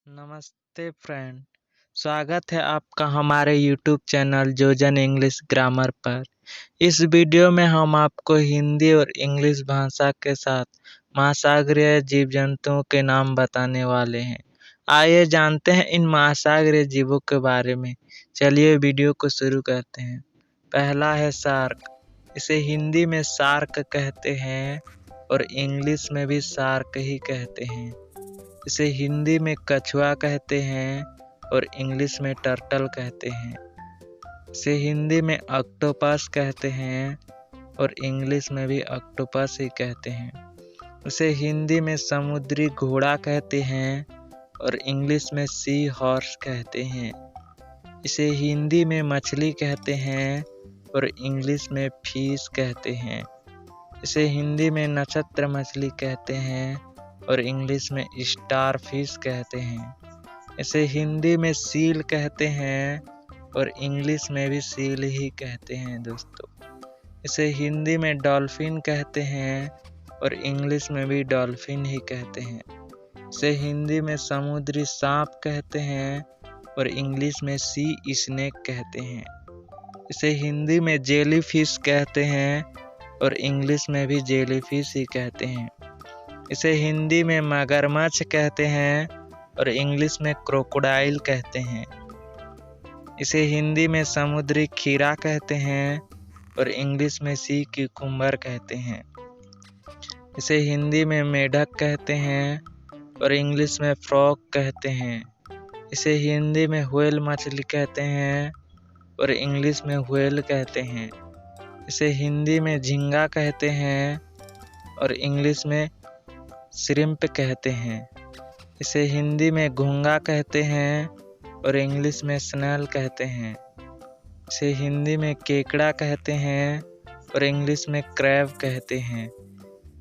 नमस्ते फ्रेंड। स्वागत है आपका हमारे YouTube चैनल जोजन इंग्लिश ग्रामर पर। इस वीडियो में हम आपको हिंदी और इंग्लिश भाषा के साथ महासागरीय जीव जंतुओं के नाम बताने वाले हैं। आइए जानते हैं इन महासागरीय जीवों के बारे में। चलिए वीडियो को शुरू करते हैं। पहला है शार्क। इसे हिंदी में शार्क कहते हैं और इंग्लिश में भी शार्क ही कहते हैं। इसे हिंदी में कछुआ कहते हैं और इंग्लिश में टर्टल कहते हैं। इसे हिंदी में ऑक्टोपस कहते हैं और इंग्लिश में भी ऑक्टोपस ही कहते हैं। इसे हिंदी में समुद्री घोड़ा कहते हैं और इंग्लिश में सी हॉर्स कहते हैं। इसे हिंदी में मछली कहते हैं और इंग्लिश में फिश कहते हैं। इसे हिंदी में नक्षत्र मछली कहते हैं और इंग्लिश में स्टार फिश कहते हैं। इसे हिंदी में सील कहते हैं और इंग्लिश में भी सील ही कहते हैं दोस्तों। इसे हिंदी में डॉल्फिन कहते हैं और इंग्लिश में भी डॉल्फिन ही कहते हैं। इसे हिंदी में समुद्री सांप कहते हैं और इंग्लिश में सी स्नेक कहते हैं। इसे हिंदी में जेली फिश कहते हैं और इंग्लिश में भी जेली फिश ही कहते हैं। इसे हिंदी में मगरमच्छ कहते हैं और इंग्लिश में क्रोकोडाइल कहते हैं। इसे हिंदी में समुद्री खीरा कहते हैं और इंग्लिश में सी क्यूकुम्बर कहते हैं। इसे हिंदी में मेढक कहते हैं और इंग्लिश में फ्रॉग कहते हैं। इसे हिंदी में व्हेल मछली कहते हैं और इंग्लिश में व्हेल कहते हैं। इसे हिंदी में झींगा कहते हैं और इंग्लिश में श्रिम्प कहते हैं। इसे हिंदी में घोंगा कहते हैं और इंग्लिश में स्नेल कहते हैं। इसे हिंदी में केकड़ा कहते हैं और इंग्लिश में क्रैब कहते हैं।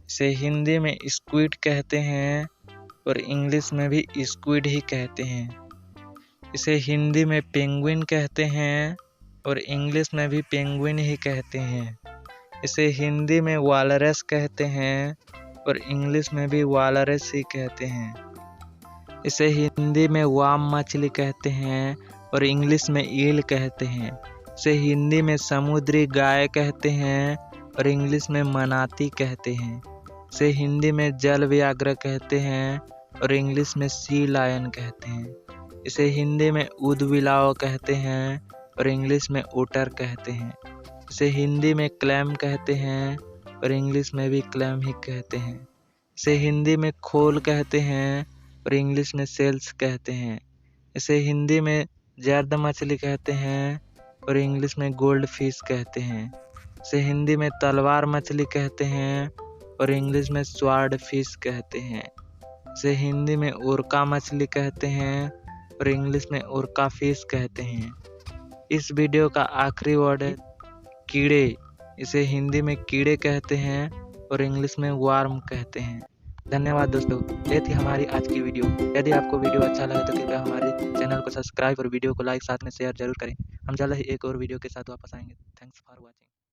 इसे हिंदी में स्क्विड कहते हैं और इंग्लिश में भी स्क्विड ही कहते हैं। इसे हिंदी में पेंगुइन कहते हैं और इंग्लिश में भी पेंगुइन ही कहते हैं। इसे हिंदी में वालरस कहते हैं और इंग्लिश में भी वालरस ही कहते हैं। इसे हिंदी में वाम मछली कहते हैं और इंग्लिश में ईल कहते हैं। इसे हिंदी में समुद्री गाय कहते हैं और इंग्लिश में मनाती कहते हैं। इसे हिंदी में जल व्याघ्र कहते हैं और इंग्लिश में सी लायन कहते हैं। इसे हिंदी में ऊदबिलाव कहते हैं और इंग्लिश में ओटर कहते हैं। इसे हिंदी में क्लैम कहते हैं और इंग्लिश में भी क्लैम ही कहते हैं। इसे हिंदी में खोल कहते हैं और इंग्लिश में सेल्स कहते हैं। इसे हिंदी में जर्द मछली कहते हैं और इंग्लिश में गोल्ड फिश कहते हैं। इसे हिंदी में तलवार मछली कहते हैं और इंग्लिश में स्वार्ड फिश कहते हैं। इसे हिंदी में ओरका मछली कहते हैं और इंग्लिश में ओरका फिश कहते हैं। इस वीडियो का आखिरी वर्ड है कीड़े। इसे हिंदी में कीड़े कहते हैं और इंग्लिश में वार्म कहते हैं। धन्यवाद दोस्तों, ये थी हमारी आज की वीडियो। यदि आपको वीडियो अच्छा लगे तो कृपया हमारे चैनल को सब्सक्राइब और वीडियो को लाइक साथ में शेयर जरूर करें। हम जल्द ही एक और वीडियो के साथ वापस आएंगे। Thanks for watching.